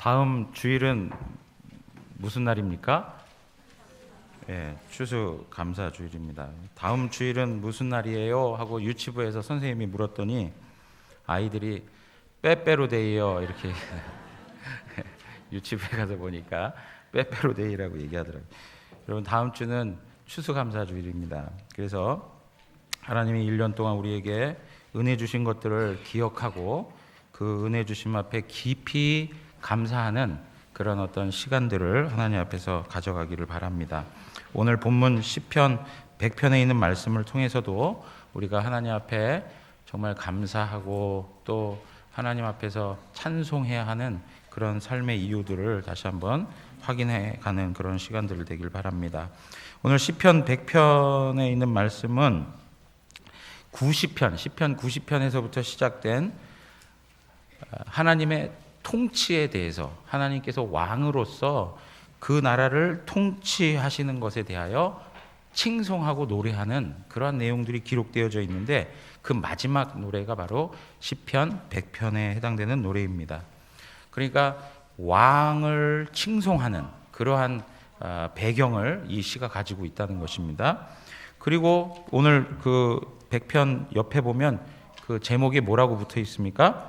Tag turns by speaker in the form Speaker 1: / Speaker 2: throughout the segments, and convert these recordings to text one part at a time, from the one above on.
Speaker 1: 다음 주일은 무슨 날입니까? 예, 추수감사주일입니다. 다음 주일은 무슨 날이에요? 하고 유치부에서 선생님이 물었더니 아이들이 빼빼로데이요 이렇게 유치부에 가서 보니까 빼빼로데이라고 얘기하더라고요. 여러분, 다음 주는 추수감사주일입니다. 그래서 하나님이 1년 동안 우리에게 은혜 주신 것들을 기억하고 그 은혜 주심 앞에 깊이 감사하는 그런 어떤 시간들을 하나님 앞에서 가져가기를 바랍니다. 오늘 본문 시편 100편에 있는 말씀을 통해서도 우리가 하나님 앞에 정말 감사하고 또 하나님 앞에서 찬송해야 하는 그런 삶의 이유들을 다시 한번 확인해 가는 그런 시간들을 되길 바랍니다. 오늘 시편 100편에 있는 말씀은 90편, 시편 90편에서부터 시작된 하나님의 통치에 대해서, 하나님께서 왕으로서 그 나라를 통치하시는 것에 대하여 칭송하고 노래하는 그러한 내용들이 기록되어져 있는데, 그 마지막 노래가 바로 시편 100편에 해당되는 노래입니다. 그러니까 왕을 칭송하는 그러한 배경을 이 시가 가지고 있다는 것입니다. 그리고 오늘 그 100편 옆에 보면 그 제목이 뭐라고 붙어 있습니까?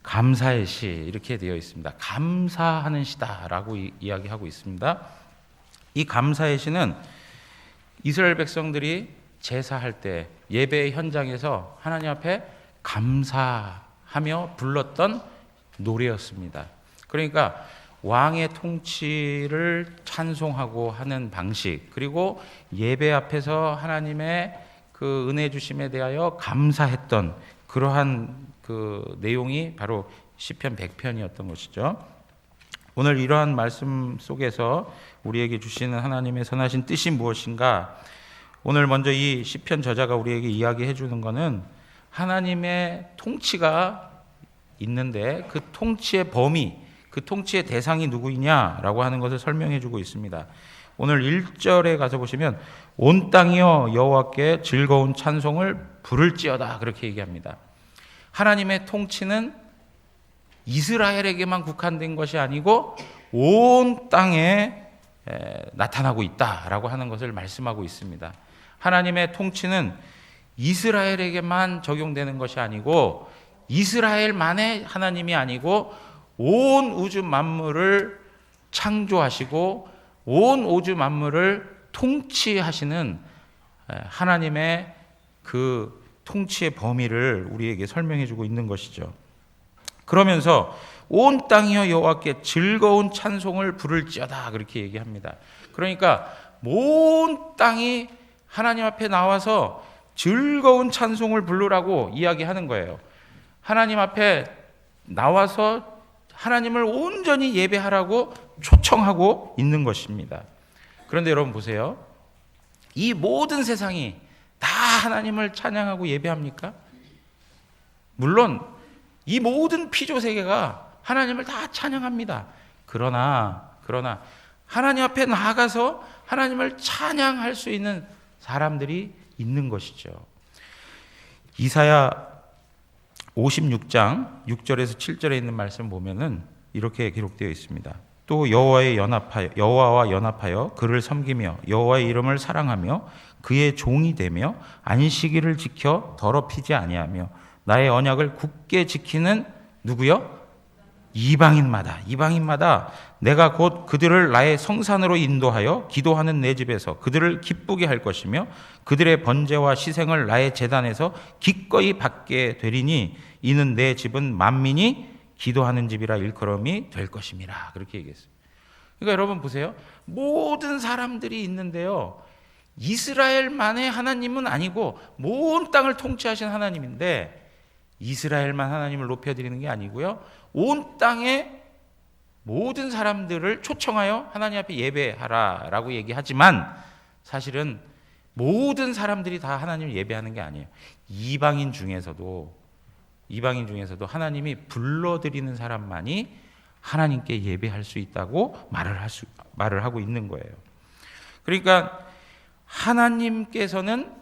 Speaker 1: 감사의 시, 이렇게 되어 있습니다. 감사하는 시다라고 이야기하고 있습니다. 이 감사의 시는 이스라엘 백성들이 제사할 때 예배의 현장에서 하나님 앞에 감사하며 불렀던 노래였습니다. 그러니까 왕의 통치를 찬송하고 하는 방식, 그리고 예배 앞에서 하나님의 그 은혜 주심에 대하여 감사했던 그러한 그 내용이 바로 시편 100편이었던 것이죠. 오늘 이러한 말씀 속에서 우리에게 주시는 하나님의 선하신 뜻이 무엇인가? 오늘 먼저 이 시편 저자가 우리에게 이야기해 주는 것은 하나님의 통치가 있는데 그 통치의 범위, 그 통치의 대상이 누구이냐라고 하는 것을 설명해 주고 있습니다. 오늘 1절에 가서 보시면 온 땅이여 여호와께 즐거운 찬송을 부를지어다, 그렇게 얘기합니다. 하나님의 통치는 이스라엘에게만 국한된 것이 아니고 온 땅에 나타나고 있다라고 하는 것을 말씀하고 있습니다. 하나님의 통치는 이스라엘에게만 적용되는 것이 아니고 이스라엘만의 하나님이 아니고 온 우주 만물을 창조하시고 온 우주 만물을 통치하시는 하나님의 그 통치의 범위를 우리에게 설명해 주고 있는 것이죠. 그러면서 온 땅이여 여호와께 즐거운 찬송을 부를지어다, 그렇게 얘기합니다. 그러니까 온 땅이 하나님 앞에 나와서 즐거운 찬송을 부르라고 이야기하는 거예요. 하나님 앞에 나와서 하나님을 온전히 예배하라고 초청하고 있는 것입니다. 그런데 여러분 보세요. 이 모든 세상이 다 하나님을 찬양하고 예배합니까? 물론 이 모든 피조 세계가 하나님을 다 찬양합니다. 그러나 하나님 앞에 나아가서 하나님을 찬양할 수 있는 사람들이 있는 것이죠. 이사야 56장 6절에서 7절에 있는 말씀 보면은 이렇게 기록되어 있습니다. 또 여호와와 연합하여 그를 섬기며 여호와의 이름을 사랑하며 그의 종이 되며 안식일을 지켜 더럽히지 아니하며 나의 언약을 굳게 지키는 누구요? 이방인마다 내가 곧 그들을 나의 성산으로 인도하여 기도하는 내 집에서 그들을 기쁘게 할 것이며 그들의 번제와 시생을 나의 제단에서 기꺼이 받게 되리니 이는 내 집은 만민이 기도하는 집이라 일컬음이 될 것임이라, 그렇게 얘기했어요. 그러니까 여러분 보세요. 모든 사람들이 있는데요, 이스라엘만의 하나님은 아니고 온 땅을 통치하신 하나님인데 이스라엘만 하나님을 높여드리는 게 아니고요, 온 땅의 모든 사람들을 초청하여 하나님 앞에 예배하라라고 얘기하지만 사실은 모든 사람들이 다 하나님을 예배하는 게 아니에요. 이방인 중에서도 하나님이 불러드리는 사람만이 하나님께 예배할 수 있다고 말을 하고 있는 거예요. 그러니까 하나님께서는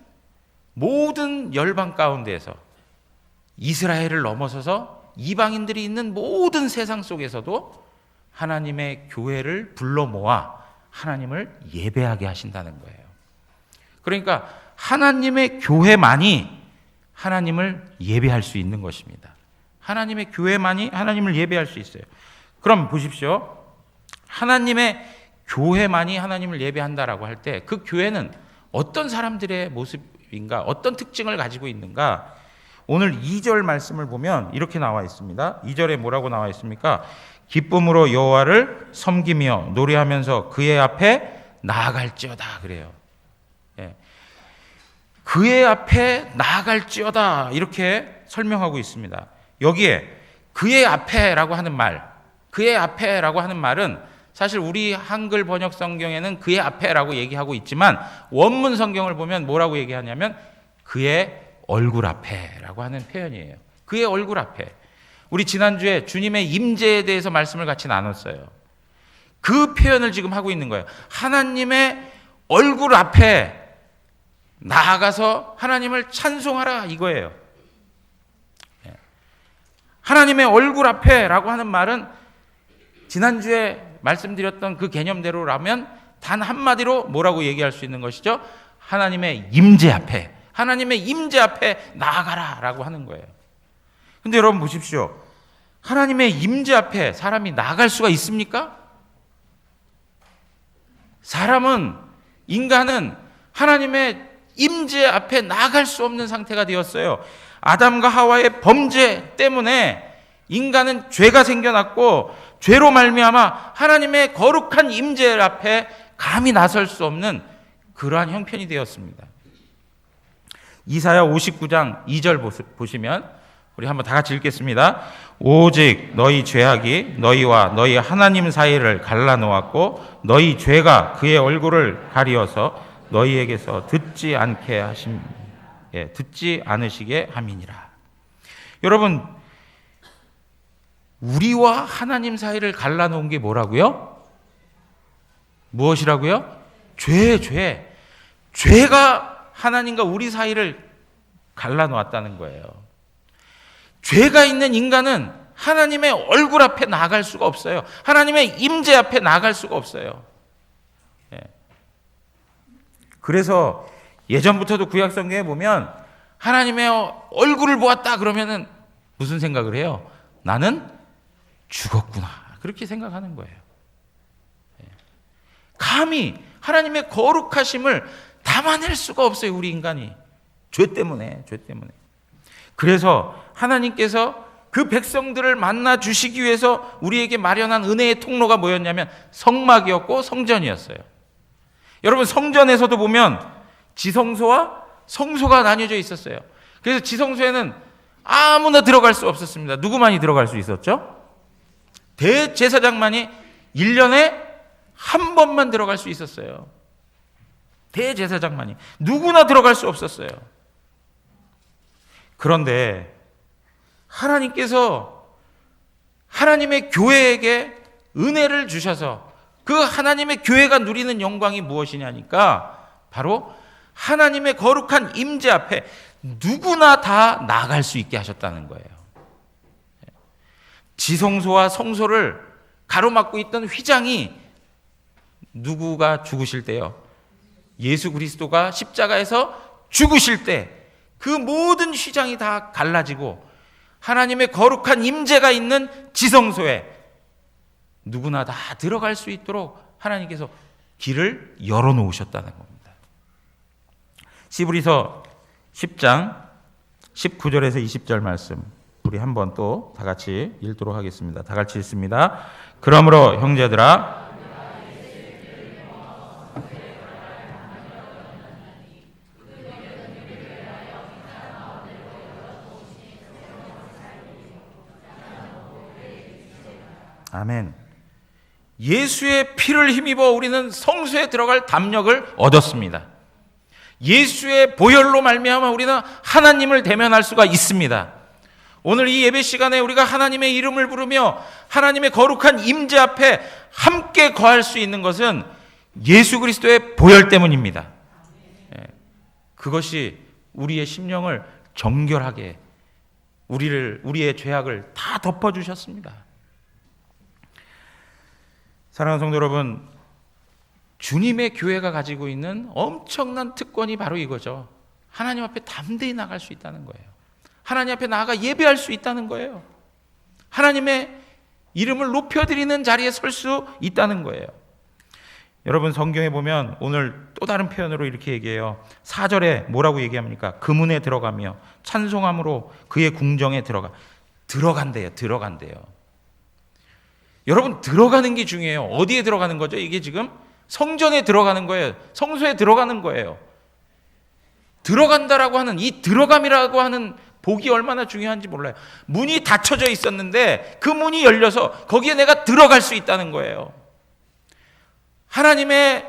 Speaker 1: 모든 열방 가운데에서 이스라엘을 넘어서서 이방인들이 있는 모든 세상 속에서도 하나님의 교회를 불러 모아 하나님을 예배하게 하신다는 거예요. 그러니까 하나님의 교회만이 하나님을 예배할 수 있는 것입니다. 하나님의 교회만이 하나님을 예배할 수 있어요. 그럼 보십시오. 하나님의 교회만이 하나님을 예배한다라고 할 때 그 교회는 어떤 사람들의 모습인가, 어떤 특징을 가지고 있는가? 오늘 2절 말씀을 보면 이렇게 나와 있습니다. 2절에 뭐라고 나와 있습니까? 기쁨으로 여호와를 섬기며 노래하면서 그의 앞에 나아갈지어다 그래요. 예. 그의 앞에 나아갈지어다 이렇게 설명하고 있습니다. 여기에 그의 앞에라고 하는 말, 그의 앞에라고 하는 말은 사실 우리 한글 번역 성경에는 그의 앞에라고 얘기하고 있지만 원문 성경을 보면 뭐라고 얘기하냐면 그의 얼굴 앞에라고 하는 표현이에요. 그의 얼굴 앞에. 우리 지난주에 주님의 임재에 대해서 말씀을 같이 나눴어요. 그 표현을 지금 하고 있는 거예요. 하나님의 얼굴 앞에 나아가서 하나님을 찬송하라 이거예요. 하나님의 얼굴 앞에라고 하는 말은 지난주에 말씀드렸던 그 개념대로라면 단 한마디로 뭐라고 얘기할 수 있는 것이죠? 하나님의 임재 앞에, 하나님의 임재 앞에 나아가라라고 하는 거예요. 근데 여러분 보십시오. 하나님의 임재 앞에 사람이 나아갈 수가 있습니까? 인간은 하나님의 임재 앞에 나아갈 수 없는 상태가 되었어요. 아담과 하와의 범죄 때문에 인간은 죄가 생겨났고 죄로 말미암아 하나님의 거룩한 임재 앞에 감히 나설 수 없는 그러한 형편이 되었습니다. 이사야 59장 2절 보시면 우리 한번 다 같이 읽겠습니다. 오직 너희 죄악이 너희와 너희 하나님 사이를 갈라놓았고 너희 죄가 그의 얼굴을 가리어서 너희에게서 듣지 않으시게 함이니라. 여러분, 우리와 하나님 사이를 갈라놓은 게 뭐라고요? 무엇이라고요? 죄가 하나님과 우리 사이를 갈라놓았다는 거예요. 죄가 있는 인간은 하나님의 얼굴 앞에 나아갈 수가 없어요. 하나님의 임재 앞에 나아갈 수가 없어요. 그래서 예전부터도 구약 성경에 보면 하나님의 얼굴을 보았다 그러면은 무슨 생각을 해요? 나는 죽었구나. 그렇게 생각하는 거예요. 감히 하나님의 거룩하심을 담아낼 수가 없어요. 우리 인간이. 죄 때문에. 그래서 하나님께서 그 백성들을 만나 주시기 위해서 우리에게 마련한 은혜의 통로가 뭐였냐면 성막이었고 성전이었어요. 여러분, 성전에서도 보면 지성소와 성소가 나뉘어져 있었어요. 그래서 지성소에는 아무나 들어갈 수 없었습니다. 누구만이 들어갈 수 있었죠? 대제사장만이 1년에 한 번만 들어갈 수 있었어요. 대제사장만이. 누구나 들어갈 수 없었어요. 그런데 하나님께서 하나님의 교회에게 은혜를 주셔서 그 하나님의 교회가 누리는 영광이 무엇이냐니까 바로 하나님의 거룩한 임재 앞에 누구나 다 나아갈 수 있게 하셨다는 거예요. 지성소와 성소를 가로막고 있던 휘장이 누구가 죽으실 때요? 예수 그리스도가 십자가에서 죽으실 때 그 모든 휘장이 다 갈라지고 하나님의 거룩한 임재가 있는 지성소에 누구나 다 들어갈 수 있도록 하나님께서 길을 열어놓으셨다는 겁니다. 히브리서 10장 19절에서 20절 말씀 우리 한번 또 다 같이 읽도록 하겠습니다. 다 같이 읽습니다. 그러므로 형제들아 아멘. 예수의 피를 힘입어 우리는 성소에 들어갈 담력을 얻었습니다. 예수의 보혈로 말미암아 우리는 하나님을 대면할 수가 있습니다. 오늘 이 예배 시간에 우리가 하나님의 이름을 부르며 하나님의 거룩한 임재 앞에 함께 거할 수 있는 것은 예수 그리스도의 보혈 때문입니다. 그것이 우리의 심령을 정결하게 우리의 죄악을 다 덮어주셨습니다. 사랑하는 성도 여러분, 주님의 교회가 가지고 있는 엄청난 특권이 바로 이거죠. 하나님 앞에 담대히 나갈 수 있다는 거예요. 하나님 앞에 나아가 예배할 수 있다는 거예요. 하나님의 이름을 높여드리는 자리에 설 수 있다는 거예요. 여러분, 성경에 보면 오늘 또 다른 표현으로 이렇게 얘기해요. 4절에 뭐라고 얘기합니까? 그 문에 들어가며 찬송함으로 그의 궁정에 들어간대요. 들어간대요. 여러분, 들어가는 게 중요해요. 어디에 들어가는 거죠? 이게 지금 성전에 들어가는 거예요. 성소에 들어가는 거예요. 들어간다라고 하는 이 들어감이라고 하는 복이 얼마나 중요한지 몰라요. 문이 닫혀져 있었는데 그 문이 열려서 거기에 내가 들어갈 수 있다는 거예요. 하나님의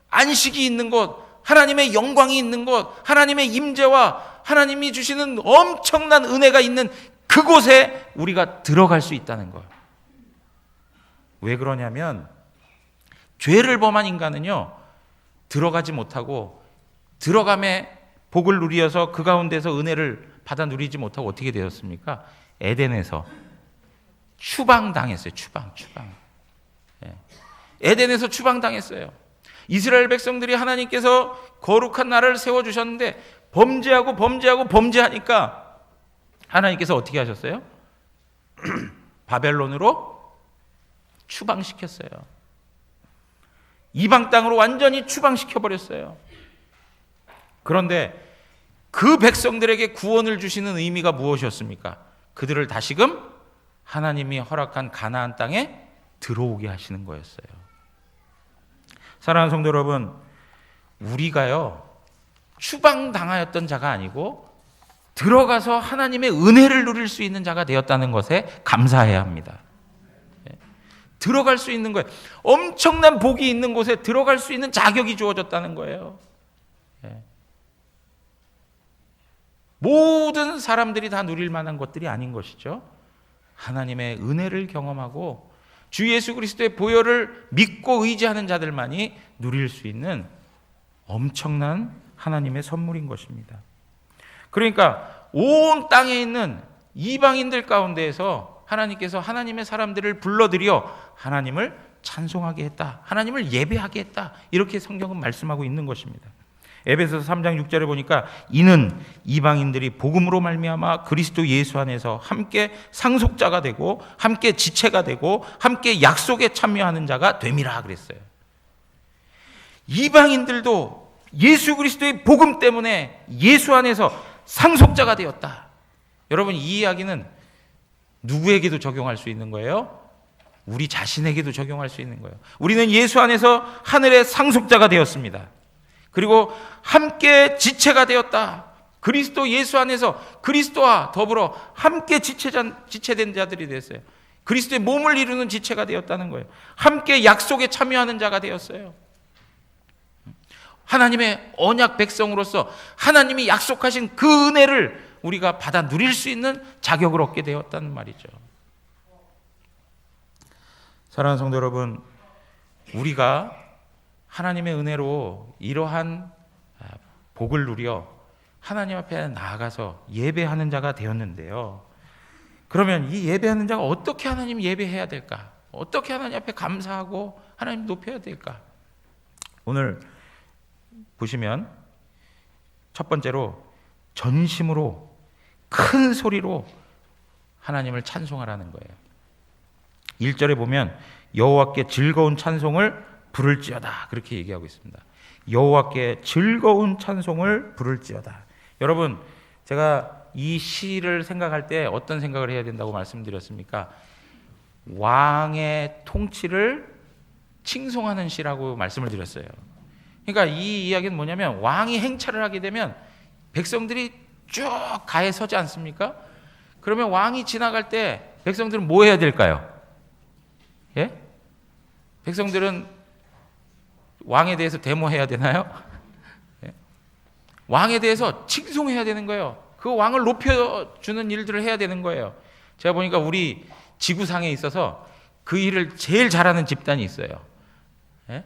Speaker 1: 안식이 있는 곳, 하나님의 영광이 있는 곳, 하나님의 임재와 하나님이 주시는 엄청난 은혜가 있는 그곳에 우리가 들어갈 수 있다는 거예요. 왜 그러냐면 죄를 범한 인간은요, 들어가지 못하고 들어감에 복을 누리어서 그 가운데서 은혜를 받아 누리지 못하고 어떻게 되었습니까? 에덴에서 추방당했어요. 추방. 에덴에서 추방당했어요. 이스라엘 백성들이 하나님께서 거룩한 나라를 세워주셨는데 범죄하니까 하나님께서 어떻게 하셨어요? 바벨론으로 추방시켰어요. 이방 땅으로 완전히 추방시켜버렸어요. 그런데 그 백성들에게 구원을 주시는 의미가 무엇이었습니까? 그들을 다시금 하나님이 허락한 가나안 땅에 들어오게 하시는 거였어요. 사랑하는 성도 여러분, 우리가요, 추방당하였던 자가 아니고 들어가서 하나님의 은혜를 누릴 수 있는 자가 되었다는 것에 감사해야 합니다. 들어갈 수 있는 거예요. 엄청난 복이 있는 곳에 들어갈 수 있는 자격이 주어졌다는 거예요. 모든 사람들이 다 누릴 만한 것들이 아닌 것이죠. 하나님의 은혜를 경험하고 주 예수 그리스도의 보혈을 믿고 의지하는 자들만이 누릴 수 있는 엄청난 하나님의 선물인 것입니다. 그러니까 온 땅에 있는 이방인들 가운데에서 하나님께서 하나님의 사람들을 불러들여 하나님을 찬송하게 했다, 하나님을 예배하게 했다, 이렇게 성경은 말씀하고 있는 것입니다. 에베소서 3장 6절에 보니까 이는 이방인들이 복음으로 말미암아 그리스도 예수 안에서 함께 상속자가 되고 함께 지체가 되고 함께 약속에 참여하는 자가 됨이라 그랬어요. 이방인들도 예수 그리스도의 복음 때문에 예수 안에서 상속자가 되었다. 여러분, 이 이야기는 누구에게도 적용할 수 있는 거예요? 우리 자신에게도 적용할 수 있는 거예요. 우리는 예수 안에서 하늘의 상속자가 되었습니다. 그리고 함께 지체가 되었다. 그리스도 예수 안에서 그리스도와 더불어 함께 지체된 자들이 됐어요. 그리스도의 몸을 이루는 지체가 되었다는 거예요. 함께 약속에 참여하는 자가 되었어요. 하나님의 언약 백성으로서 하나님이 약속하신 그 은혜를 우리가 받아 누릴 수 있는 자격을 얻게 되었다는 말이죠. 사랑하는 성도 여러분, 우리가 하나님의 은혜로 이러한 복을 누려 하나님 앞에 나아가서 예배하는 자가 되었는데요. 그러면 이 예배하는 자가 어떻게 하나님 예배해야 될까? 어떻게 하나님 앞에 감사하고 하나님 높여야 될까? 오늘 보시면 첫 번째로 전심으로 큰 소리로 하나님을 찬송하라는 거예요. 1절에 보면 여호와께 즐거운 찬송을 부를지어다, 그렇게 얘기하고 있습니다. 여호와께 즐거운 찬송을 부를지어다. 여러분, 제가 이 시를 생각할 때 어떤 생각을 해야 된다고 말씀드렸습니까? 왕의 통치를 칭송하는 시라고 말씀을 드렸어요. 그러니까 이 이야기는 뭐냐면 왕이 행차를 하게 되면 백성들이 쭉 가에 서지 않습니까? 그러면 왕이 지나갈 때 백성들은 뭐 해야 될까요? 예? 백성들은 왕에 대해서 데모해야 되나요? 예? 왕에 대해서 칭송해야 되는 거예요. 그 왕을 높여주는 일들을 해야 되는 거예요. 제가 보니까 우리 지구상에 있어서 그 일을 제일 잘하는 집단이 있어요. 예?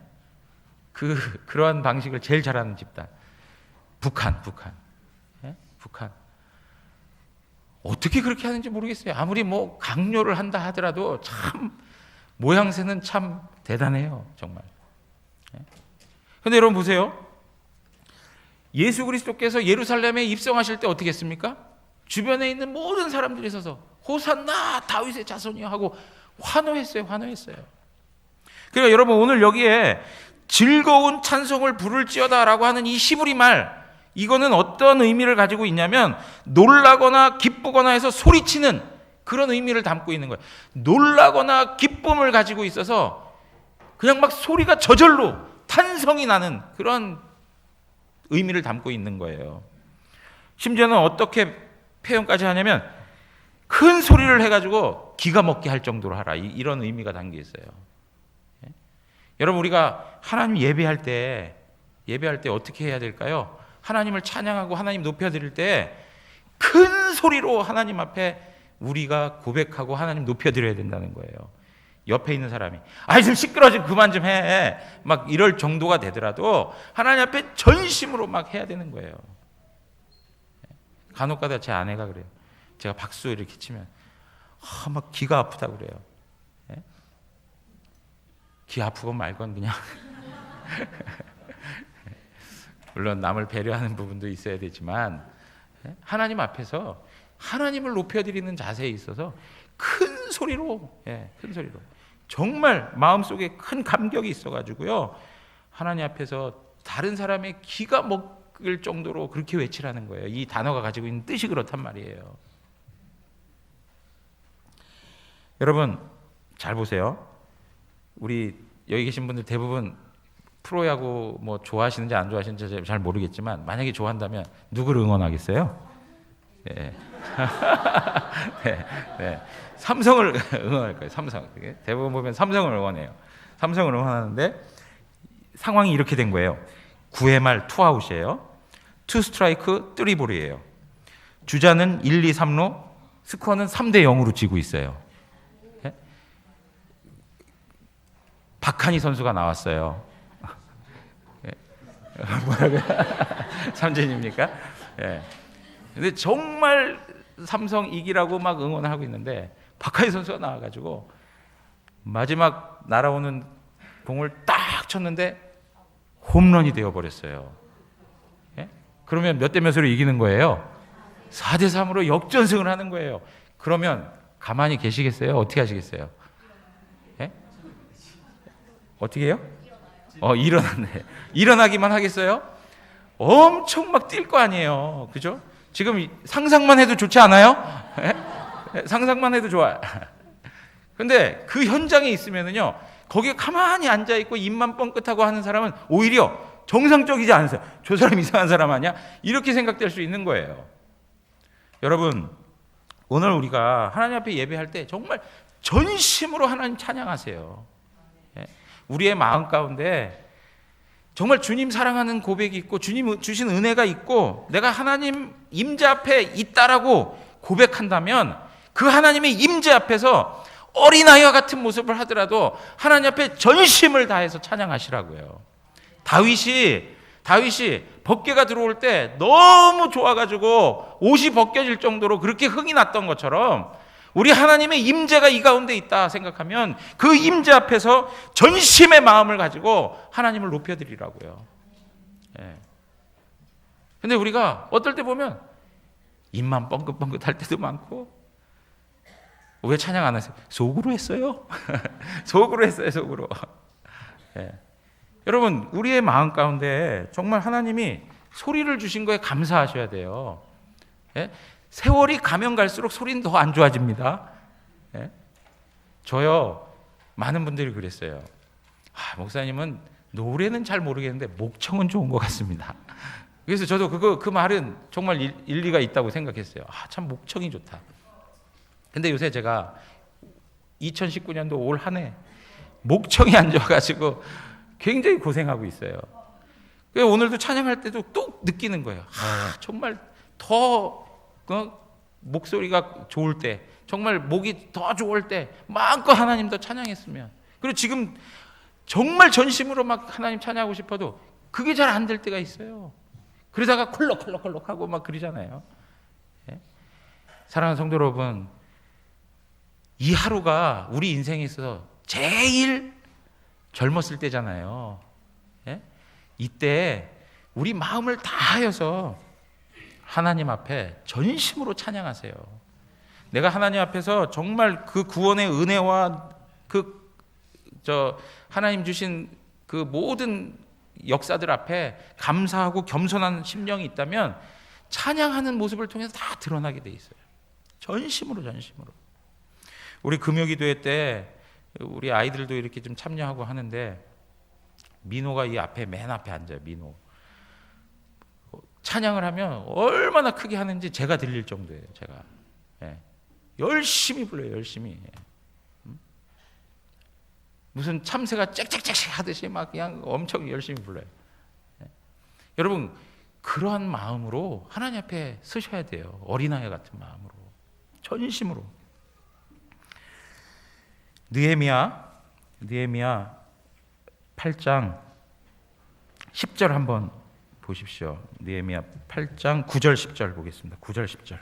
Speaker 1: 그러한 방식을 제일 잘하는 집단. 북한. 예? 북한. 어떻게 그렇게 하는지 모르겠어요. 아무리 뭐 강요를 한다 하더라도 참 모양새는 참 대단해요, 정말. 근데 여러분 보세요. 예수 그리스도께서 예루살렘에 입성하실 때 어떻게 했습니까? 주변에 있는 모든 사람들이 서서 호산나 다윗의 자손이여 하고 환호했어요. 그러니까 여러분 오늘 여기에 즐거운 찬송을 부를지어다라고 하는 이 히브리 말, 이거는 어떤 의미를 가지고 있냐면 놀라거나 기쁘거나 해서 소리치는 그런 의미를 담고 있는 거예요. 놀라거나 기쁨을 가지고 있어서 그냥 막 소리가 저절로 탄성이 나는 그런 의미를 담고 있는 거예요. 심지어는 어떻게 표현까지 하냐면 큰 소리를 해가지고 기가 먹게 할 정도로 하라, 이런 의미가 담겨 있어요. 여러분 우리가 하나님 예배할 때 어떻게 해야 될까요? 하나님을 찬양하고 하나님 높여드릴 때 큰 소리로 하나님 앞에 우리가 고백하고 하나님 높여드려야 된다는 거예요. 옆에 있는 사람이 좀 시끄러워, 좀 그만 좀 해, 막 이럴 정도가 되더라도 하나님 앞에 전심으로 막 해야 되는 거예요. 간혹가다 제 아내가 그래요. 제가 박수 이렇게 치면 막 기가 아프다고 그래요. 기 아프건 말건 그냥 물론 남을 배려하는 부분도 있어야 되지만 하나님 앞에서 하나님을 높여드리는 자세에 있어서 큰 소리로 정말 마음속에 큰 감격이 있어가지고요, 하나님 앞에서 다른 사람의 기가 먹을 정도로 그렇게 외치라는 거예요. 이 단어가 가지고 있는 뜻이 그렇단 말이에요. 여러분 잘 보세요. 우리 여기 계신 분들 대부분 프로야구 뭐 좋아하시는지 안 좋아하시는지 잘 모르겠지만 만약에 좋아한다면 누구를 응원하겠어요? 네. 네. 삼성을 응원할 거예요. 삼성. 대부분 보면 삼성을 응원해요. 삼성을 응원하는데 상황이 이렇게 된 거예요. 9회 말 투아웃이에요. 2스트라이크 3볼이에요. 주자는 1, 2, 3루, 스코어는 3대 0으로 지고 있어요. 박한희 선수가 나왔어요. 뭐라고요? 삼진입니까? 예. 근데 정말 삼성 이기라고 막 응원을 하고 있는데 박한희 선수가 나와가지고 마지막 날아오는 공을 딱 쳤는데 홈런이 되어버렸어요. 예? 그러면 몇 대 몇으로 이기는 거예요? 4대 3으로 역전승을 하는 거예요. 그러면 가만히 계시겠어요? 어떻게 하시겠어요? 예? 어떻게 해요? 일어났네. 일어나기만 하겠어요? 엄청 막 뛸 거 아니에요. 그죠? 지금 상상만 해도 좋지 않아요? 상상만 해도 좋아요. 근데 그 현장에 있으면은요, 거기에 가만히 앉아있고 입만 뻥끗하고 하는 사람은 오히려 정상적이지 않으세요. 저 사람 이상한 사람 아니야? 이렇게 생각될 수 있는 거예요. 여러분, 오늘 우리가 하나님 앞에 예배할 때 정말 전심으로 하나님 찬양하세요. 우리의 마음 가운데 정말 주님 사랑하는 고백이 있고 주님 주신 은혜가 있고 내가 하나님 임재 앞에 있다라고 고백한다면 그 하나님의 임재 앞에서 어린아이와 같은 모습을 하더라도 하나님 앞에 전심을 다해서 찬양하시라고요. 다윗이 벗개가 들어올 때 너무 좋아가지고 옷이 벗겨질 정도로 그렇게 흥이 났던 것처럼 우리 하나님의 임재가 이 가운데 있다 생각하면 그 임재 앞에서 전심의 마음을 가지고 하나님을 높여드리라고요. 근데 우리가 어떨 때 보면 입만 뻥긋뻥긋 할 때도 많고, 왜 찬양 안 하세요? 속으로 했어요. 속으로 했어요, 속으로. 여러분, 우리의 마음 가운데 정말 하나님이 소리를 주신 거에 감사하셔야 돼요. 세월이 가면 갈수록 소리는 더 안 좋아집니다. 저요, 많은 분들이 그랬어요. 목사님은 노래는 잘 모르겠는데 목청은 좋은 것 같습니다. 그래서 저도 그 말은 정말 일리가 있다고 생각했어요. 참 목청이 좋다. 근데 요새 제가 2019년도 올 한 해 목청이 안 좋아가지고 굉장히 고생하고 있어요. 그래서 오늘도 찬양할 때도 또 느끼는 거예요. 정말 더 목소리가 좋을 때, 정말 목이 더 좋을 때 마음껏 하나님 더 찬양했으면, 그리고 지금 정말 전심으로 막 하나님 찬양하고 싶어도 그게 잘 안 될 때가 있어요. 그러다가 콜록콜록콜록하고 막 그러잖아요. 사랑하는 성도 여러분, 이 하루가 우리 인생에 있어서 제일 젊었을 때잖아요. 예? 이때 우리 마음을 다하여서 하나님 앞에 전심으로 찬양하세요. 내가 하나님 앞에서 정말 그 구원의 은혜와 하나님 주신 그 모든 역사들 앞에 감사하고 겸손한 심령이 있다면 찬양하는 모습을 통해서 다 드러나게 돼 있어요. 전심으로. 우리 금요기도회 때 우리 아이들도 이렇게 좀 참여하고 하는데 민호가 이 앞에 맨 앞에 앉아요. 민호 찬양을 하면 얼마나 크게 하는지 제가 들릴 정도예요. 제가 열심히 불러요. 열심히. 무슨 참새가 짹짹짹 하듯이 막 그냥 엄청 열심히 불러요. 여러분 그러한 마음으로 하나님 앞에 서셔야 돼요. 어린아이 같은 마음으로 전심으로. 느헤미야 8장 10절 한번 보십시오. 느헤미야 8장 9절 10절 보겠습니다. 9절 10절.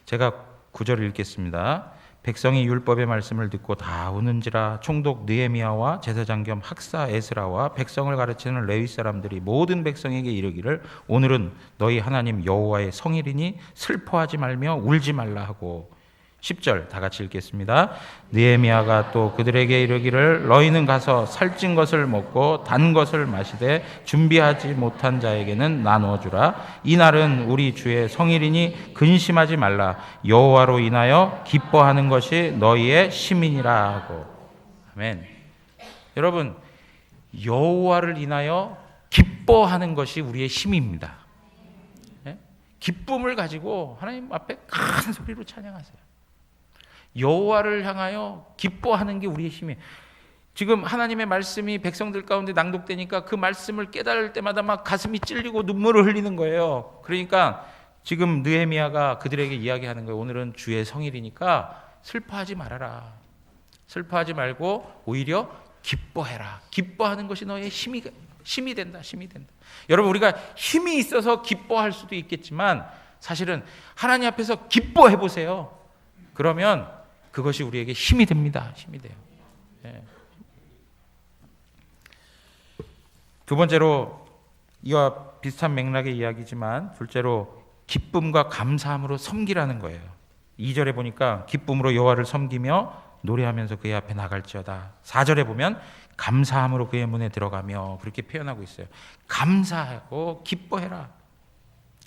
Speaker 1: 제가 9절을 읽겠습니다. 백성이 율법의 말씀을 듣고 다 우는지라 총독 느헤미야와 제사장 겸 학사 에스라와 백성을 가르치는 레위 사람들이 모든 백성에게 이르기를 오늘은 너희 하나님 여호와의 성일이니 슬퍼하지 말며 울지 말라 하고 10절 다 같이 읽겠습니다. 느헤미야가 또 그들에게 이르기를 너희는 가서 살찐 것을 먹고 단 것을 마시되 준비하지 못한 자에게는 나누어 주라. 이 날은 우리 주의 성일이니 근심하지 말라. 여호와로 인하여 기뻐하는 것이 너희의 시민이라 하고. 아멘. 여러분 여호와를 인하여 기뻐하는 것이 우리의 힘입니다. 기쁨을 가지고 하나님 앞에 큰 소리로 찬양하세요. 여호와를 향하여 기뻐하는 게 우리의 힘이에요. 지금 하나님의 말씀이 백성들 가운데 낭독되니까 그 말씀을 깨달을 때마다 막 가슴이 찔리고 눈물을 흘리는 거예요. 그러니까 지금 느헤미야가 그들에게 이야기하는 거예요. 오늘은 주의 성일이니까 슬퍼하지 말아라. 슬퍼하지 말고 오히려 기뻐해라. 기뻐하는 것이 너의 힘이 된다. 여러분 우리가 힘이 있어서 기뻐할 수도 있겠지만 사실은 하나님 앞에서 기뻐해 보세요. 그러면 그것이 우리에게 힘이 됩니다. 힘이 돼요. 두 번째로 이와 비슷한 맥락의 이야기지만 둘째로 기쁨과 감사함으로 섬기라는 거예요. 2절에 보니까 기쁨으로 여호와를 섬기며 노래하면서 그의 앞에 나갈지어다. 4절에 보면 감사함으로 그의 문에 들어가며 그렇게 표현하고 있어요. 감사하고 기뻐해라.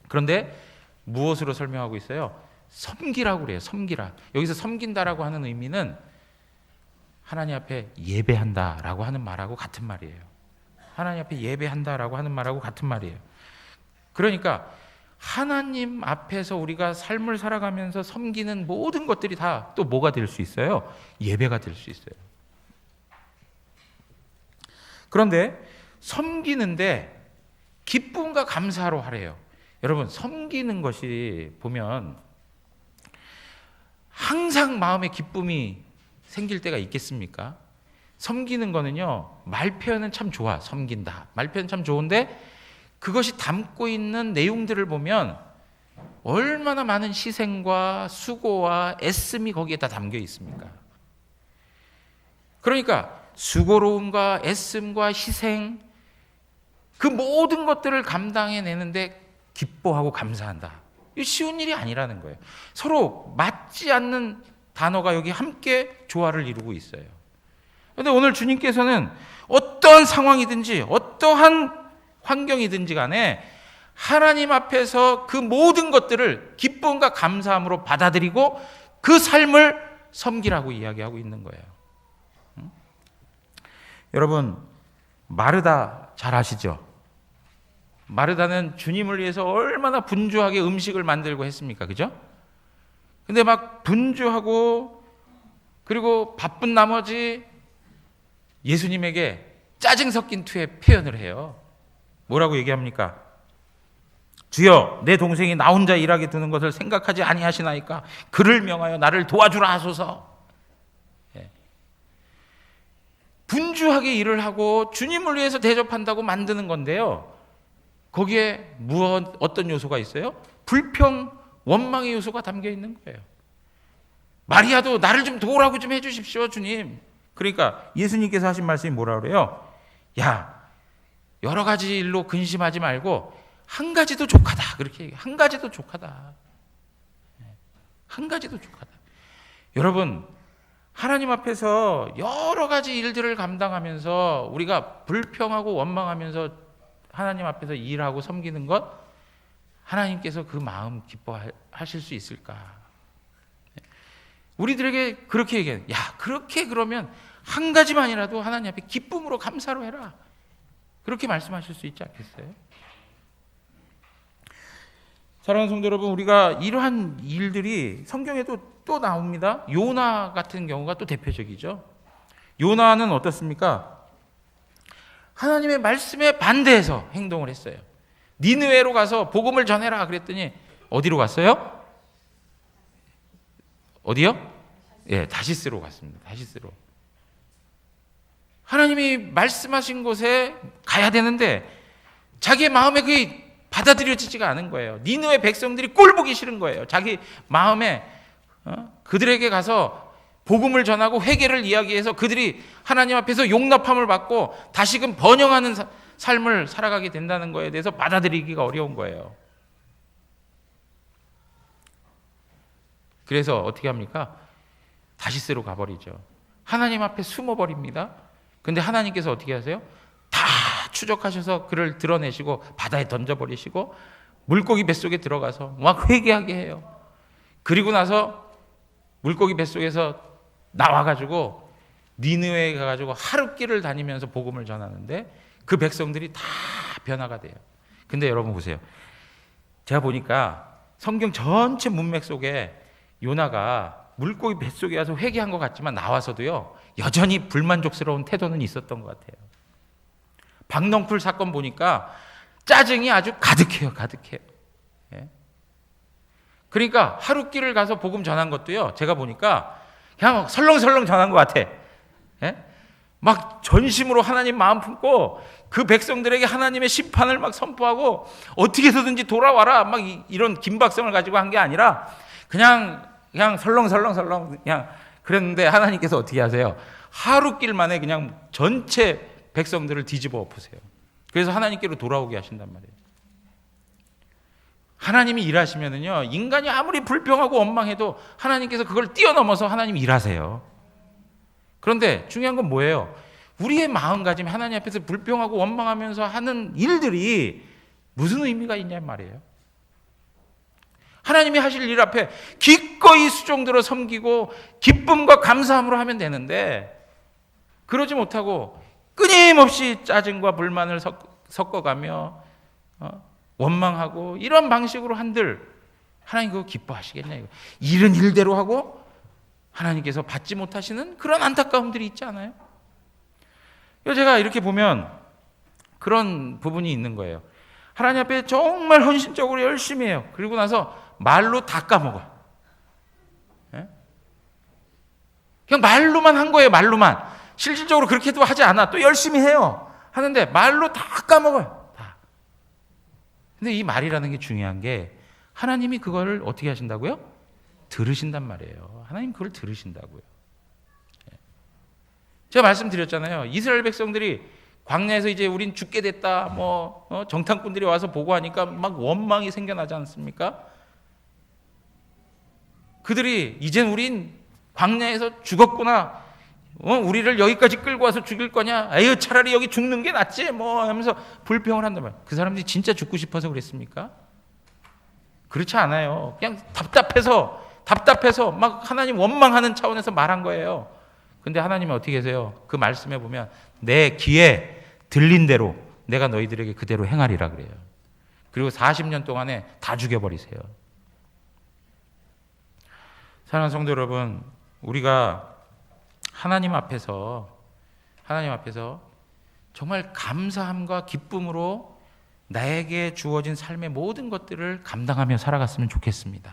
Speaker 1: 그런데 무엇으로 설명하고 있어요? 섬기라고 그래요. 섬기라. 여기서 섬긴다라고 하는 의미는 하나님 앞에 예배한다라고 하는 말하고 같은 말이에요. 하나님 앞에 예배한다라고 하는 말하고 같은 말이에요. 그러니까 하나님 앞에서 우리가 삶을 살아가면서 섬기는 모든 것들이 다 또 뭐가 될 수 있어요? 예배가 될 수 있어요. 그런데 섬기는데 기쁨과 감사로 하래요. 여러분 섬기는 것이 보면 항상 마음에 기쁨이 생길 때가 있겠습니까? 섬기는 거는요, 말 표현은 참 좋아. 섬긴다. 말 표현 참 좋은데 그것이 담고 있는 내용들을 보면 얼마나 많은 희생과 수고와 애씀이 거기에 다 담겨 있습니까? 그러니까 수고로움과 애씀과 희생 그 모든 것들을 감당해내는데 기뻐하고 감사한다. 이 쉬운 일이 아니라는 거예요. 서로 맞지 않는 단어가 여기 함께 조화를 이루고 있어요. 그런데 오늘 주님께서는 어떠한 상황이든지 어떠한 환경이든지 간에 하나님 앞에서 그 모든 것들을 기쁨과 감사함으로 받아들이고 그 삶을 섬기라고 이야기하고 있는 거예요. 여러분 마르다 잘 아시죠? 마르다는 주님을 위해서 얼마나 분주하게 음식을 만들고 했습니까? 그죠? 근데 막 분주하고 그리고 바쁜 나머지 예수님에게 짜증 섞인 투의 표현을 해요. 뭐라고 얘기합니까? 주여 내 동생이 나 혼자 일하게 두는 것을 생각하지 아니하시나이까 그를 명하여 나를 도와주라 하소서. 분주하게 일을 하고 주님을 위해서 대접한다고 만드는 건데요. 거기에 어떤 요소가 있어요? 불평, 원망의 요소가 담겨 있는 거예요. 마리아도 나를 좀 도우라고 좀 해주십시오, 주님. 그러니까 예수님께서 하신 말씀이 뭐라 그래요? 야, 여러 가지 일로 근심하지 말고 한 가지도 족하다. 그렇게 얘기해요. 한 가지도 족하다. 한 가지도 족하다. 여러분, 하나님 앞에서 여러 가지 일들을 감당하면서 우리가 불평하고 원망하면서 하나님 앞에서 일하고 섬기는 것, 하나님께서 그 마음 기뻐하실 수 있을까? 우리들에게 그렇게 얘기해요. 야, 그렇게 그러면 한 가지만이라도 하나님 앞에 기쁨으로 감사로 해라. 그렇게 말씀하실 수 있지 않겠어요? 사랑하는 성도 여러분, 우리가 이러한 일들이 성경에도 또 나옵니다. 요나 같은 경우가 또 대표적이죠. 요나는 어떻습니까? 하나님의 말씀에 반대해서 행동을 했어요. 니느웨로 가서 복음을 전해라 그랬더니 어디로 갔어요? 어디요? 예, 다시스로 갔습니다. 다시스로. 하나님이 말씀하신 곳에 가야 되는데 자기의 마음에 그게 받아들여지지가 않은 거예요. 니느웨 백성들이 꼴 보기 싫은 거예요. 자기 마음에 그들에게 가서 복음을 전하고 회개를 이야기해서 그들이 하나님 앞에서 용납함을 받고 다시금 번영하는 삶을 살아가게 된다는 거에 대해서 받아들이기가 어려운 거예요. 그래서 어떻게 합니까? 다시스로 가버리죠. 하나님 앞에 숨어버립니다. 근데 하나님께서 어떻게 하세요? 다 추적하셔서 그를 드러내시고 바다에 던져버리시고 물고기 뱃속에 들어가서 막 회개하게 해요. 그리고 나서 물고기 뱃속에서 나와가지고 니느웨에 가가지고 하룻길을 다니면서 복음을 전하는데 그 백성들이 다 변화가 돼요. 근데 여러분 보세요. 제가 보니까 성경 전체 문맥 속에 요나가 물고기 뱃속에 와서 회개한 것 같지만 나와서도요 여전히 불만족스러운 태도는 있었던 것 같아요. 박넝쿨 사건 보니까 짜증이 아주 가득해요. 가득해요. 예? 그러니까 하룻길을 가서 복음 전한 것도요 제가 보니까 그냥 설렁설렁 전한 것 같아. 예? 막 전심으로 하나님 마음 품고 그 백성들에게 하나님의 심판을 막 선포하고 어떻게 해서든지 돌아와라 막 이런 긴박성을 가지고 한 게 아니라 그냥 설렁설렁 그냥 그랬는데 하나님께서 어떻게 하세요? 하룻길 만에 그냥 전체 백성들을 뒤집어 엎으세요. 그래서 하나님께로 돌아오게 하신단 말이에요. 하나님이 일하시면은요 인간이 아무리 불평하고 원망해도 하나님께서 그걸 뛰어넘어서 하나님이 일하세요. 그런데 중요한 건 뭐예요? 우리의 마음가짐 하나님 앞에서 불평하고 원망하면서 하는 일들이 무슨 의미가 있냔 말이에요. 하나님이 하실 일 앞에 기꺼이 수종들어 섬기고 기쁨과 감사함으로 하면 되는데 그러지 못하고 끊임없이 짜증과 불만을 섞어가며 원망하고 이런 방식으로 한들 하나님 그거 기뻐하시겠냐 이거. 일은 일대로 하고 하나님께서 받지 못하시는 그런 안타까움들이 있지 않아요? 제가 이렇게 보면 그런 부분이 있는 거예요. 하나님 앞에 정말 헌신적으로 열심히 해요. 그리고 나서 말로 다 까먹어요. 예? 그냥 말로만 한 거예요. 말로만. 실질적으로 그렇게도 하지 않아. 또 열심히 해요. 하는데 말로 다 까먹어요. 다. 근데 이 말이라는 게 중요한 게 하나님이 그걸 어떻게 하신다고요? 들으신단 말이에요. 하나님 그걸 들으신다고요. 제가 말씀드렸잖아요. 이스라엘 백성들이 광야에서 이제 우린 죽게 됐다. 정탐꾼들이 와서 보고하니까 막 원망이 생겨나지 않습니까? 그들이 이젠 우린 광야에서 죽었구나. 우리를 여기까지 끌고 와서 죽일 거냐? 에휴 차라리 여기 죽는 게 낫지. 하면서 불평을 한단 말이에요. 그 사람들이 진짜 죽고 싶어서 그랬습니까? 그렇지 않아요. 그냥 답답해서 막 하나님 원망하는 차원에서 말한 거예요. 근데 하나님은 어떻게 계세요? 그 말씀에 보면 내 귀에 들린 대로 내가 너희들에게 그대로 행하리라 그래요. 그리고 40년 동안에 다 죽여버리세요. 사랑하는 성도 여러분, 우리가 하나님 앞에서 정말 감사함과 기쁨으로 나에게 주어진 삶의 모든 것들을 감당하며 살아갔으면 좋겠습니다.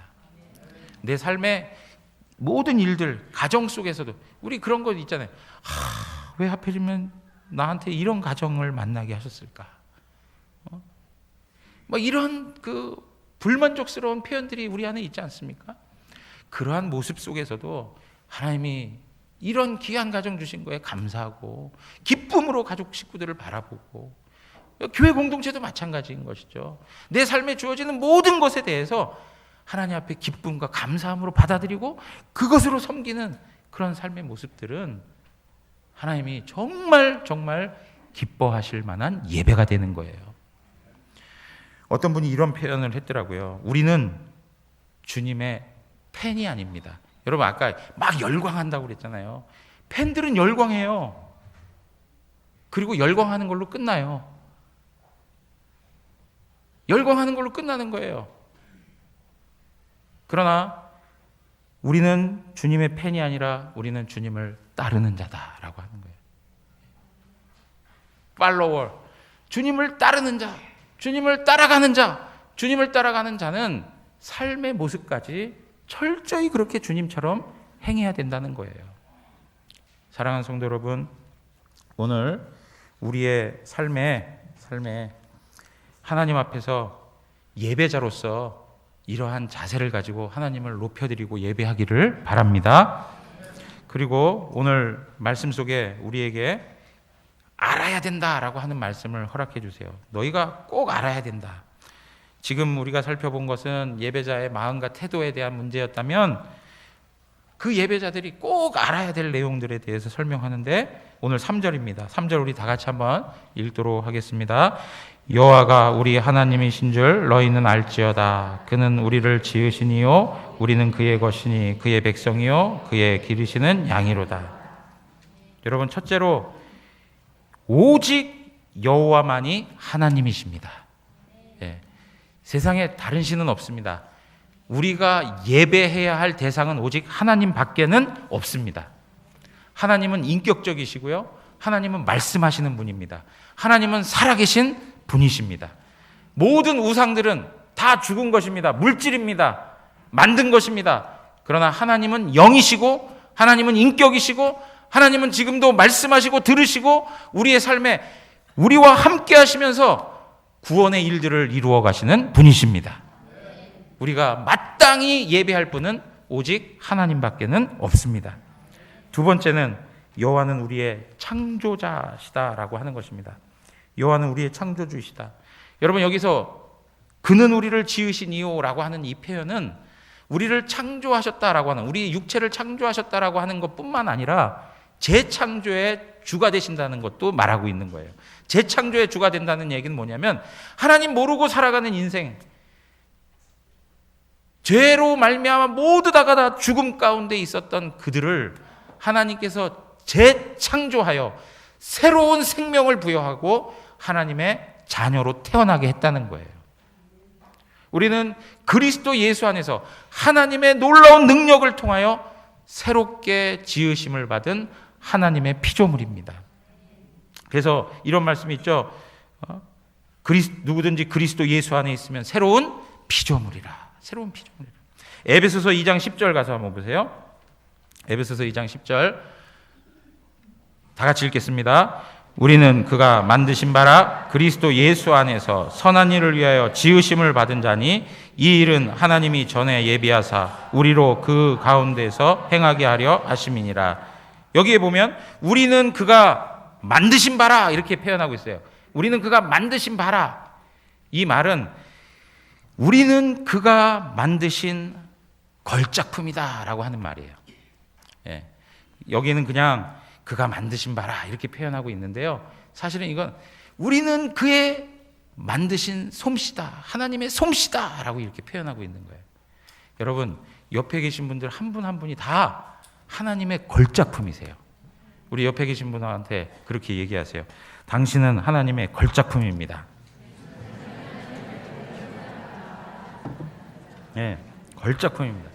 Speaker 1: 내 삶의 모든 일들, 가정 속에서도 우리 그런 것 있잖아요. 왜 하필이면 나한테 이런 가정을 만나게 하셨을까? 이런 그 불만족스러운 표현들이 우리 안에 있지 않습니까? 그러한 모습 속에서도 하나님이 이런 귀한 가정 주신 거에 감사하고 기쁨으로 가족 식구들을 바라보고, 교회 공동체도 마찬가지인 것이죠. 내 삶에 주어지는 모든 것에 대해서 하나님 앞에 기쁨과 감사함으로 받아들이고 그것으로 섬기는 그런 삶의 모습들은 하나님이 정말 정말 기뻐하실 만한 예배가 되는 거예요. 어떤 분이 이런 표현을 했더라고요. 우리는 주님의 팬이 아닙니다. 여러분, 아까 막 열광한다고 그랬잖아요. 팬들은 열광해요. 그리고 열광하는 걸로 끝나요. 열광하는 걸로 끝나는 거예요. 그러나 우리는 주님의 팬이 아니라 우리는 주님을 따르는 자다라고 하는 거예요. 팔로워, 주님을 따르는 자, 주님을 따라가는 자, 주님을 따라가는 자는 삶의 모습까지 철저히 그렇게 주님처럼 행해야 된다는 거예요. 사랑하는 성도 여러분, 오늘 우리의 삶에 하나님 앞에서 예배자로서 이러한 자세를 가지고 하나님을 높여드리고 예배하기를 바랍니다. 그리고 오늘 말씀 속에 우리에게 알아야 된다라고 하는 말씀을 허락해 주세요. 너희가 꼭 알아야 된다. 지금 우리가 살펴본 것은 예배자의 마음과 태도에 대한 문제였다면 그 예배자들이 꼭 알아야 될 내용들에 대해서 설명하는데 오늘 3절입니다. 3절 우리 다 같이 한번 읽도록 하겠습니다. 여호와가 우리 하나님이신 줄 너희는 알지어다. 그는 우리를 지으시니요 우리는 그의 것이니 그의 백성이요 그의 기르시는 양이로다. 여러분, 첫째로 오직 여호와만이 하나님이십니다. 예. 세상에 다른 신은 없습니다. 우리가 예배해야 할 대상은 오직 하나님 밖에는 없습니다. 하나님은 인격적이시고요, 하나님은 말씀하시는 분입니다. 하나님은 살아계신 분이십니다. 모든 우상들은 다 죽은 것입니다. 물질입니다. 만든 것입니다. 그러나 하나님은 영이시고 하나님은 인격이시고 하나님은 지금도 말씀하시고 들으시고 우리의 삶에 우리와 함께 하시면서 구원의 일들을 이루어 가시는 분이십니다. 우리가 마땅히 예배할 분은 오직 하나님밖에는 없습니다. 두 번째는 여호와는 우리의 창조자시다라고 하는 것입니다. 여호와는 우리의 창조주이시다. 여러분, 여기서 그는 우리를 지으시니요라고 하는 이 표현은 우리를 창조하셨다라고 하는, 우리 육체를 창조하셨다라고 하는 것뿐만 아니라 재창조의 주가 되신다는 것도 말하고 있는 거예요. 재창조의 주가 된다는 얘기는 뭐냐면 하나님 모르고 살아가는 인생, 죄로 말미암아 모두 다 죽음 가운데 있었던 그들을 하나님께서 재창조하여 새로운 생명을 부여하고 하나님의 자녀로 태어나게 했다는 거예요. 우리는 그리스도 예수 안에서 하나님의 놀라운 능력을 통하여 새롭게 지으심을 받은 하나님의 피조물입니다. 그래서 이런 말씀이 있죠. 누구든지 그리스도 예수 안에 있으면 새로운 피조물이라. 새로운 피조물이라. 에베소서 2장 10절 가서 한번 보세요. 에베소서 2장 10절 다 같이 읽겠습니다. 우리는 그가 만드신 바라 그리스도 예수 안에서 선한 일을 위하여 지으심을 받은 자니 이 일은 하나님이 전에 예비하사 우리로 그 가운데서 행하게 하려 하심이니라. 여기에 보면 우리는 그가 만드신 바라 이렇게 표현하고 있어요. 우리는 그가 만드신 바라. 이 말은 우리는 그가 만드신 걸작품이다라고 하는 말이에요. 예. 여기는 그냥 그가 만드신 바라 이렇게 표현하고 있는데요. 사실은 이건 우리는 그의 만드신 솜씨다, 하나님의 솜씨다라고 이렇게 표현하고 있는 거예요. 여러분, 옆에 계신 분들 한 분 한 분이 다 하나님의 걸작품이세요. 우리 옆에 계신 분한테 그렇게 얘기하세요. 당신은 하나님의 걸작품입니다. 네, 걸작품입니다.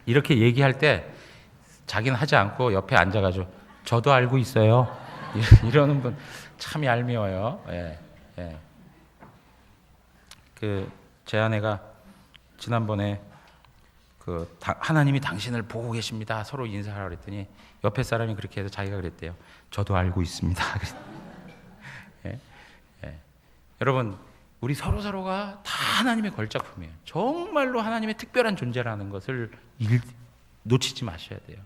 Speaker 1: 이렇게 얘기할 때 자기는 하지 않고 옆에 앉아가지고 저도 알고 있어요. 이러는 분 참 얄미워요. 예, 예. 제 아내가 지난번에 하나님이 당신을 보고 계십니다. 서로 인사하라고 그랬더니 옆에 사람이 그렇게 해서 자기가 그랬대요. 저도 알고 있습니다. 예, 예. 여러분, 우리 서로가 다 하나님의 걸작품이에요. 정말로 하나님의 특별한 존재라는 것을 놓치지 마셔야 돼요.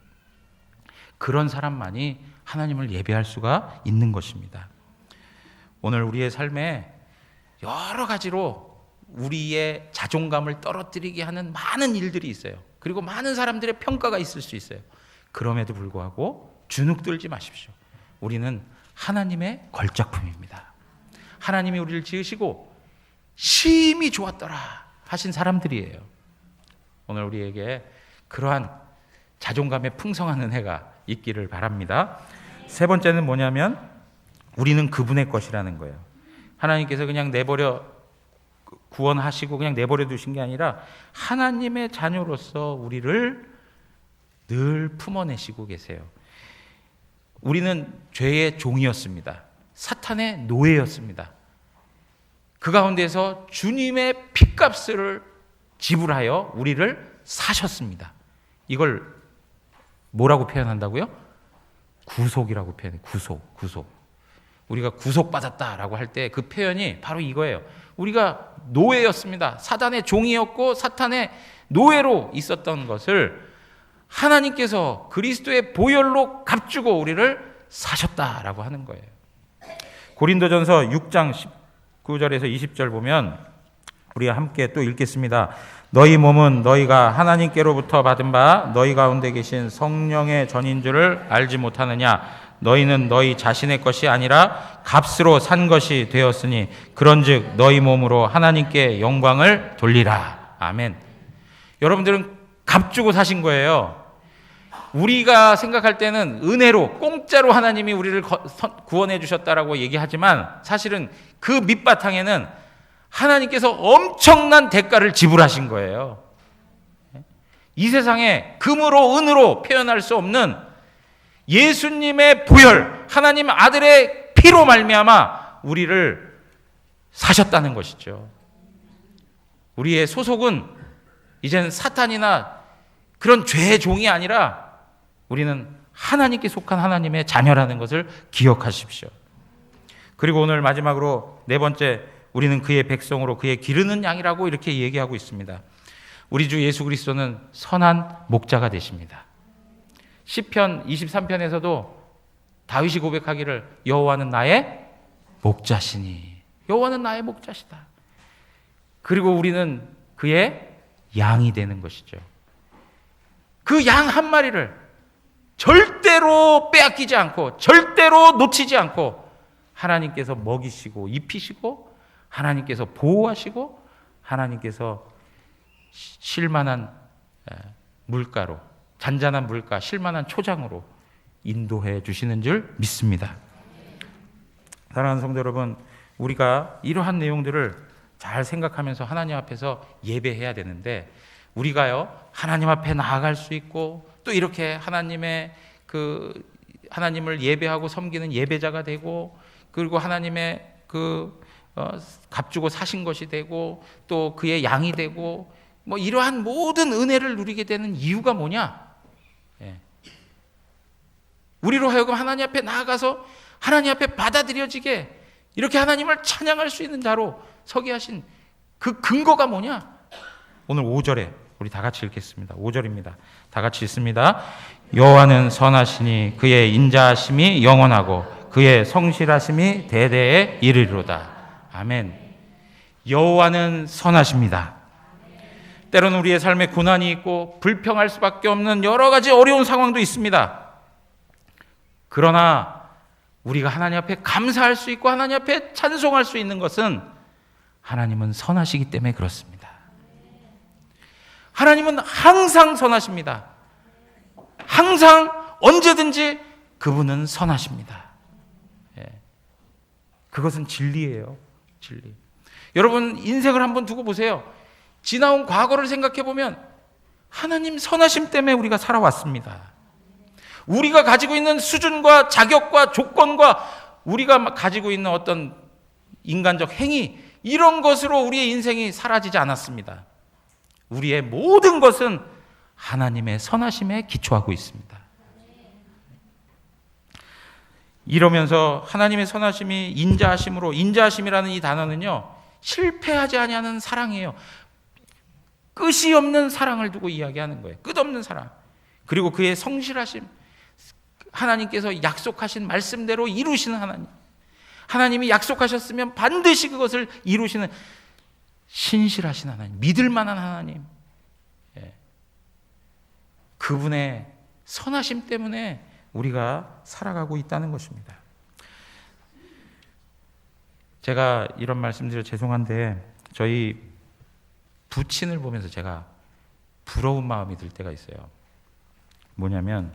Speaker 1: 그런 사람만이 하나님을 예배할 수가 있는 것입니다. 오늘 우리의 삶에 여러 가지로 우리의 자존감을 떨어뜨리게 하는 많은 일들이 있어요. 그리고 많은 사람들의 평가가 있을 수 있어요. 그럼에도 불구하고 주눅 들지 마십시오. 우리는 하나님의 걸작품입니다. 하나님이 우리를 지으시고 심히 좋았더라 하신 사람들이에요. 오늘 우리에게 그러한 자존감에 풍성한 은혜가 있기를 바랍니다. 세 번째는 뭐냐면 우리는 그분의 것이라는 거예요. 하나님께서 그냥 내버려 구원하시고 그냥 내버려 두신 게 아니라 하나님의 자녀로서 우리를 늘 품어내시고 계세요. 우리는 죄의 종이었습니다. 사탄의 노예였습니다. 그 가운데서 주님의 핏값을 지불하여 우리를 사셨습니다. 이걸 뭐라고 표현한다고요? 구속이라고 표현해요. 구속. 우리가 구속받았다라고 할 때 그 표현이 바로 이거예요. 우리가 노예였습니다. 사단의 종이었고 사탄의 노예로 있었던 것을 하나님께서 그리스도의 보혈로 값주고 우리를 사셨다라고 하는 거예요. 고린도전서 6장 19절에서 20절 보면 우리가 함께 또 읽겠습니다. 너희 몸은 너희가 하나님께로부터 받은 바 너희 가운데 계신 성령의 전인 줄을 알지 못하느냐. 너희는 너희 자신의 것이 아니라 값으로 산 것이 되었으니 그런즉 너희 몸으로 하나님께 영광을 돌리라. 아멘. 여러분들은 값 주고 사신 거예요. 우리가 생각할 때는 은혜로 공짜로 하나님이 우리를 구원해 주셨다라고 얘기하지만 사실은 그 밑바탕에는 하나님께서 엄청난 대가를 지불하신 거예요. 이 세상에 금으로 은으로 표현할 수 없는 예수님의 보혈, 하나님 아들의 피로 말미암아 우리를 사셨다는 것이죠. 우리의 소속은 이제는 사탄이나 그런 죄의 종이 아니라 우리는 하나님께 속한 하나님의 자녀라는 것을 기억하십시오. 그리고 오늘 마지막으로 네 번째, 우리는 그의 백성으로 그의 기르는 양이라고 이렇게 얘기하고 있습니다. 우리 주 예수 그리스도는 선한 목자가 되십니다. 시편 23편에서도 다윗이 고백하기를 여호와는 나의 목자시니, 여호와는 나의 목자시다. 그리고 우리는 그의 양이 되는 것이죠. 그 양 한 마리를 절대로 빼앗기지 않고 절대로 놓치지 않고 하나님께서 먹이시고 입히시고 하나님께서 보호하시고 하나님께서 쉴만한 물가로, 잔잔한 물가, 쉴만한 초장으로 인도해 주시는 줄 믿습니다. 사랑하는 성도 여러분, 우리가 이러한 내용들을 잘 생각하면서 하나님 앞에서 예배해야 되는데 우리가요 하나님 앞에 나아갈 수 있고 또 이렇게 하나님을 예배하고 섬기는 예배자가 되고 그리고 하나님의 값주고 사신 것이 되고 또 그의 양이 되고 뭐 이러한 모든 은혜를 누리게 되는 이유가 뭐냐? 우리로 하여금 하나님 앞에 나아가서 하나님 앞에 받아들여지게 이렇게 하나님을 찬양할 수 있는 자로 서게 하신 그 근거가 뭐냐? 오늘 5절에 우리 다 같이 읽겠습니다. 5절입니다. 다 같이 읽습니다. 여호와는 선하시니 그의 인자하심이 영원하고 그의 성실하심이 대대에 이르리로다. 아멘. 여호와는 선하십니다. 때로는 우리의 삶에 고난이 있고 불평할 수밖에 없는 여러 가지 어려운 상황도 있습니다. 그러나 우리가 하나님 앞에 감사할 수 있고 하나님 앞에 찬송할 수 있는 것은 하나님은 선하시기 때문에 그렇습니다. 하나님은 항상 선하십니다. 항상 언제든지 그분은 선하십니다. 그것은 진리예요. 진리. 여러분 인생을 한번 두고 보세요. 지나온 과거를 생각해 보면 하나님 선하심 때문에 우리가 살아왔습니다. 우리가 가지고 있는 수준과 자격과 조건과 우리가 가지고 있는 어떤 인간적 행위, 이런 것으로 우리의 인생이 사라지지 않았습니다. 우리의 모든 것은 하나님의 선하심에 기초하고 있습니다. 이러면서 하나님의 선하심이 인자하심으로, 인자하심이라는 이 단어는요 실패하지 아니하는 사랑이에요. 끝이 없는 사랑을 두고 이야기하는 거예요. 끝없는 사랑. 그리고 그의 성실하심, 하나님께서 약속하신 말씀대로 이루시는 하나님, 하나님이 약속하셨으면 반드시 그것을 이루시는 신실하신 하나님, 믿을 만한 하나님, 그분의 선하심 때문에 우리가 살아가고 있다는 것입니다. 제가 이런 말씀드려 죄송한데 저희 부친을 보면서 제가 부러운 마음이 들 때가 있어요. 뭐냐면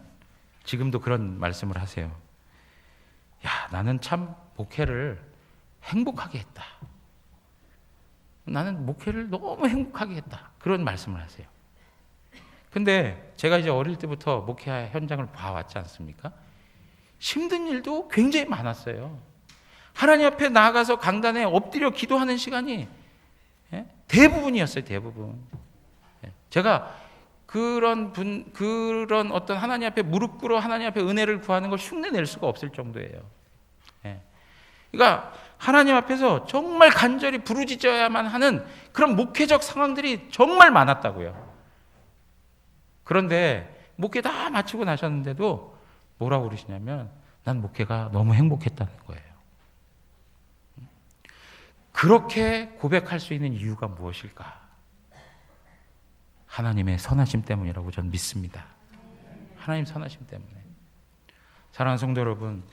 Speaker 1: 지금도 그런 말씀을 하세요. 야, 나는 참 목회를 행복하게 했다. 나는 목회를 너무 행복하게 했다. 그런 말씀을 하세요. 근데 제가 이제 어릴 때부터 목회 현장을 봐왔지 않습니까? 힘든 일도 굉장히 많았어요. 하나님 앞에 나아가서 강단에 엎드려 기도하는 시간이 대부분이었어요. 대부분. 제가 그런 어떤 하나님 앞에 무릎 꿇어 하나님 앞에 은혜를 구하는 걸 흉내 낼 수가 없을 정도예요. 그러니까 하나님 앞에서 정말 간절히 부르짖어야만 하는 그런 목회적 상황들이 정말 많았다고요. 그런데 목회 다 마치고 나셨는데도 뭐라고 그러시냐면 난 목회가 너무 행복했다는 거예요. 그렇게 고백할 수 있는 이유가 무엇일까? 하나님의 선하심 때문이라고 저는 믿습니다. 하나님 선하심 때문에. 사랑하는 성도 여러분,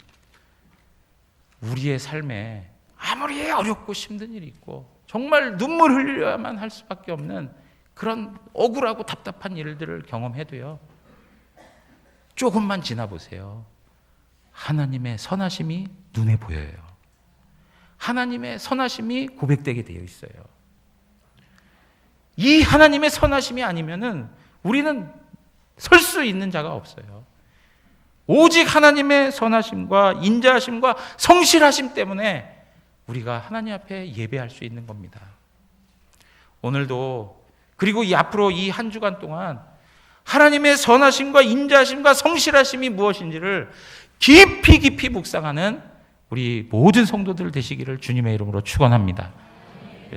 Speaker 1: 우리의 삶에 아무리 어렵고 힘든 일이 있고 정말 눈물 흘려야만 할 수밖에 없는 그런 억울하고 답답한 일들을 경험해도요, 조금만 지나보세요. 하나님의 선하심이 눈에 보여요. 하나님의 선하심이 고백되게 되어 있어요. 이 하나님의 선하심이 아니면은 우리는 설 수 있는 자가 없어요. 오직 하나님의 선하심과 인자하심과 성실하심 때문에 우리가 하나님 앞에 예배할 수 있는 겁니다. 오늘도 그리고 이 앞으로 이 한 주간 동안 하나님의 선하심과 인자하심과 성실하심이 무엇인지를 깊이 깊이 묵상하는 우리 모든 성도들 되시기를 주님의 이름으로 축원합니다.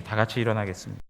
Speaker 1: 다 같이 일어나겠습니다.